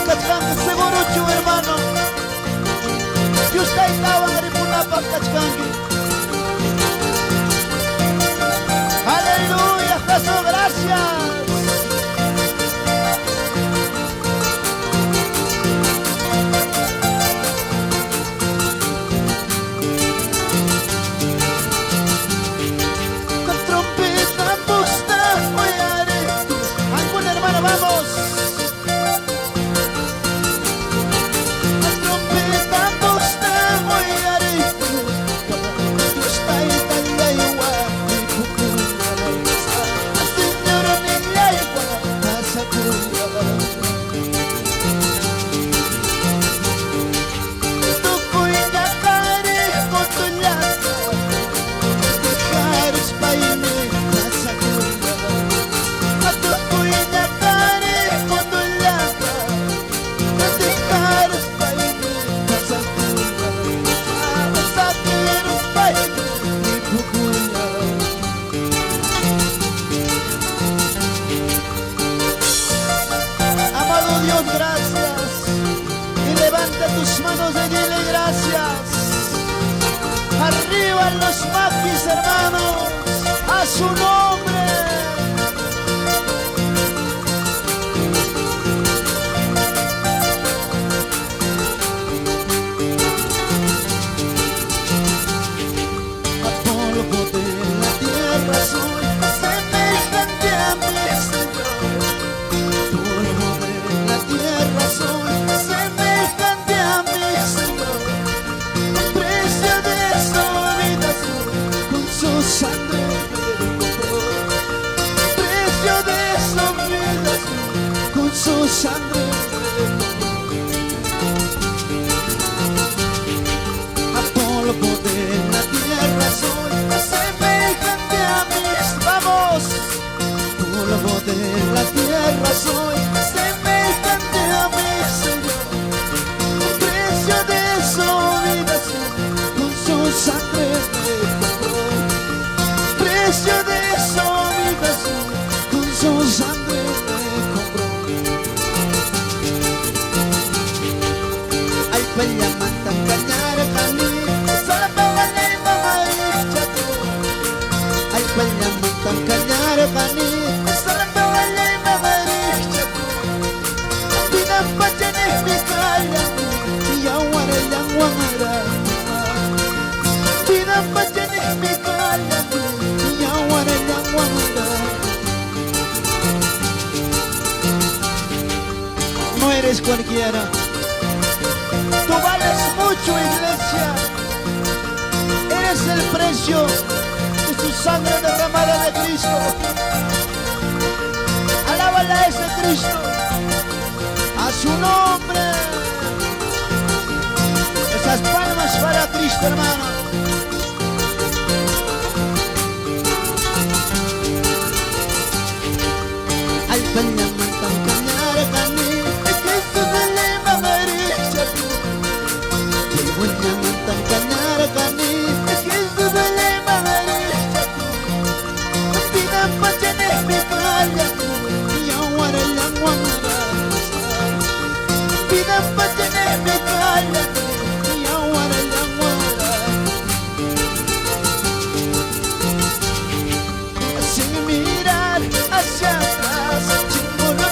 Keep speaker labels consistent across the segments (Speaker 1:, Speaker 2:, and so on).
Speaker 1: kachkanki seguruchu hermano. Y usted estaba en Ripunapa kachkanki. Aleluya, Jesús, gracias. Tus manos y dile gracias. Arriba los maquis, hermanos, a su nombre. A polvo de la tierra soy, semejante a mi Señor. Polvo de la tierra soy, semejante a mi Señor. Precio de su vida soy, con su sangre me compró. Precio de su vida soy, con su sangre me compró. A polvo de la tierra soy, semejante a mis, vamos. Polvo de la tierra soy, semejante a mi Señor. Precio de su vida soy, con su sangre me compró. Precio de su vida soy, con su sangre me compró. Ay, pella manta cañar cani, sala pagale mama chato. Ay, pella manta cañar cani, sala pagale mama chato. Pina pachene mi kaya, yawara yawara. Pina pachene mi kaya, yawara yawara. No eres cualquiera. Tú vales mucho, iglesia. Eres el precio de su sangre derramada de Cristo. Alábala a ese Cristo, a su nombre. Esas palmas para Cristo, hermano. Al Peñamantán cañar cani, Cristo de lema maricha tú. El Peñamantán cañar cani, Cristo de lema maricha tú. Pina pachene mi kaya tú, yawara yawara. Pina pachene mi kaya tú, yawara yawara. Sin mirar hacia atrás, chingo no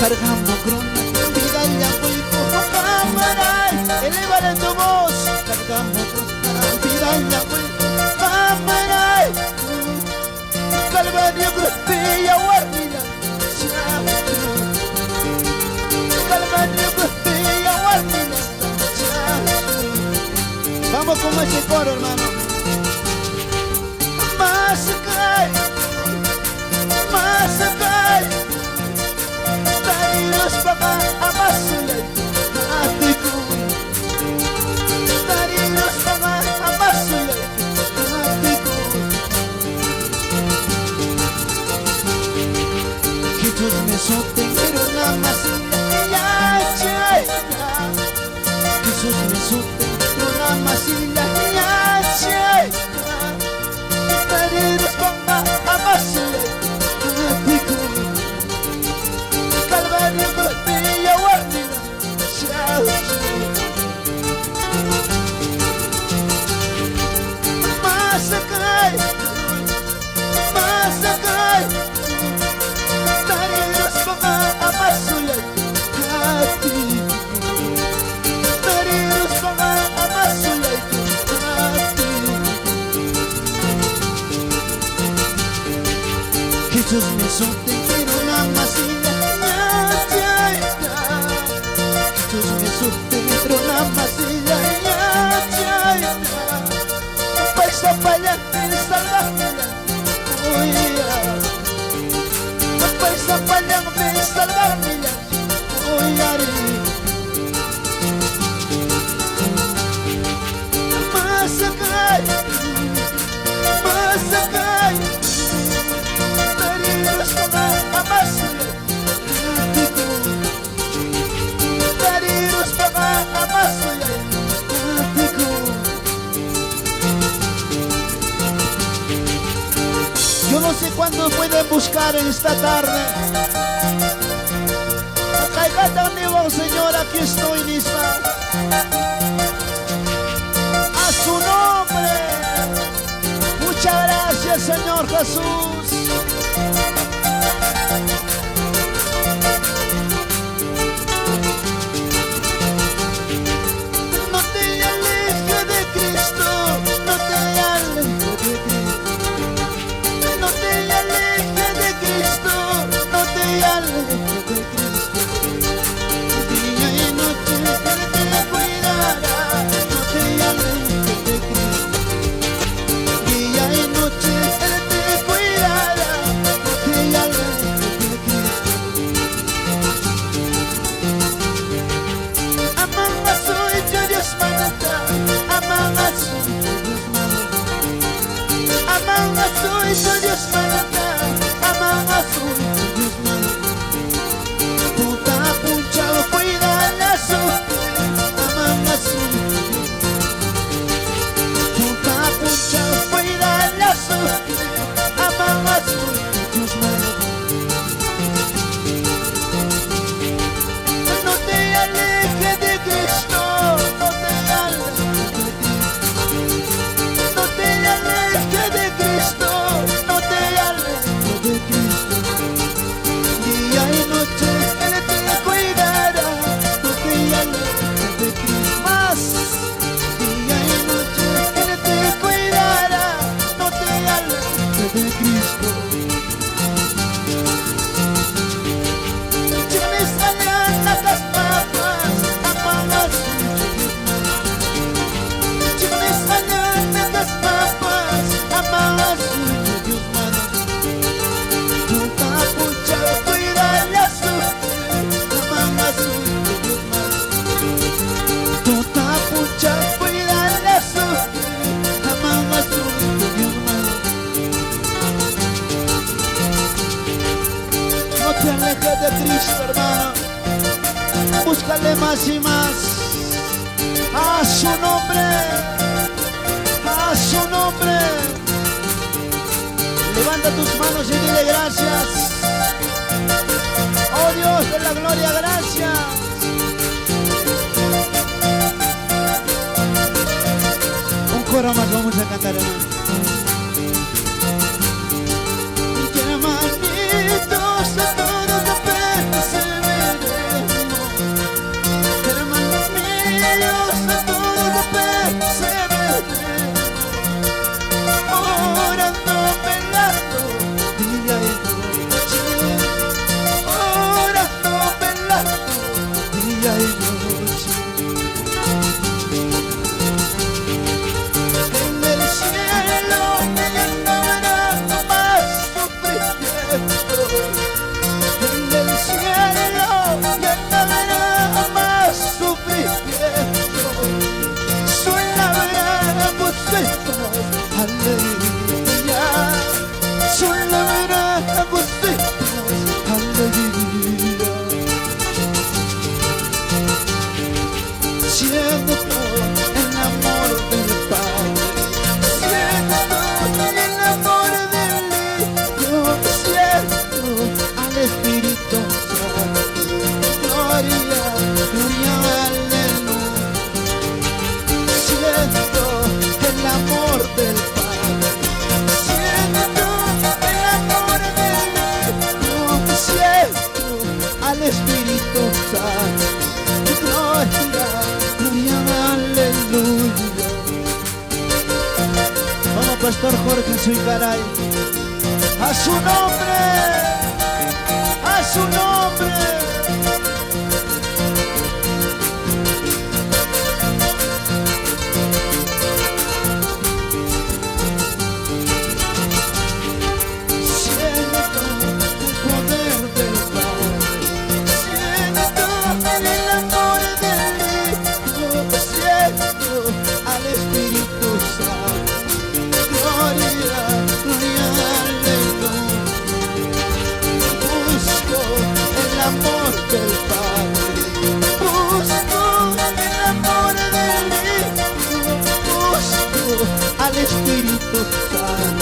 Speaker 1: cargamos crona, vida y agüey como camaray. Elevale tu voz, cargamos crona, vida y agüey camaray. Calvario cruz villa guardia, Calvario cruz villa guardia. Vamos con ese coro, hermano. Masakay, masakay, tarilos baka amasulay hatiku. Tarilos baka amasulay hatiku. Kitos me soten pero nada más ya chay. Kitos me soten pero nada más ya chay. Tarilos baka amasulay hatiku. Calvario Costilla Guardia, chao. Masakay, masakay, tarilos baka amasulay hatiku. Tarilos baka amasulay hatiku. Kitos me soten pero nada más pero nada más ya paisa paya en salvarme paisa paya en salvarme masakay masakay tarilos baka amasulay hatiku. Tarilos baka amasulay hatiku. Yo no sé cuándo pueden buscar en esta tarde. Acá hay Catanivo, Señor, aquí estoy lista. A su nombre. Muchas gracias, Señor Jesús. No te alejes de Cristo, no te alejes de Cristo. No te alejes de Cristo, no te alejes de Cristo. Día y noche Él te cuidará, no te alejes de Cristo. Día y noche Él te cuidará, no te alejes de Cristo. Amanga soy tu Dios manata, amanga soy tu Dios manata. Amanga soy tu Dios manata, amanga soy tu Dios manata. Puta puncha cuida la suerte, amanga soy tu Dios manata. Puta puncha cuida la suerte, amanga soy tu Dios manata. No te alejes de Cristo, no te alejes de Cristo. No te alejes de Cristo, no te alejes de Cristo. Día y noche Él te cuidará, no te alejes de Cristo. Más. Día y noche Él te cuidará, no te alejes de Cristo. Tienes mañana las papas, apagas su Dios manata. Tienes mañana las papas, apagas su Dios manata. Puta pucha cuida la suerte, apagas su Dios manata. Puta pucha cuida la suerte, apagas su Dios manata. No te alejes de Cristo, hermano. Búscale más y más. A su nombre. A su nombre. Levanta tus manos y dile gracias. Oh Dios de la gloria, gracias. Un coro más vamos a cantar, hermano. Hermanitos, a todos apenas se ven. al Espíritu Santo. Gloria, gloria, aleluya. Vamos, Pastor Jorge Suicaray. A su nombre, a su nombre. Del Padre, busco el amor del Hijo, busco al Espíritu Santo.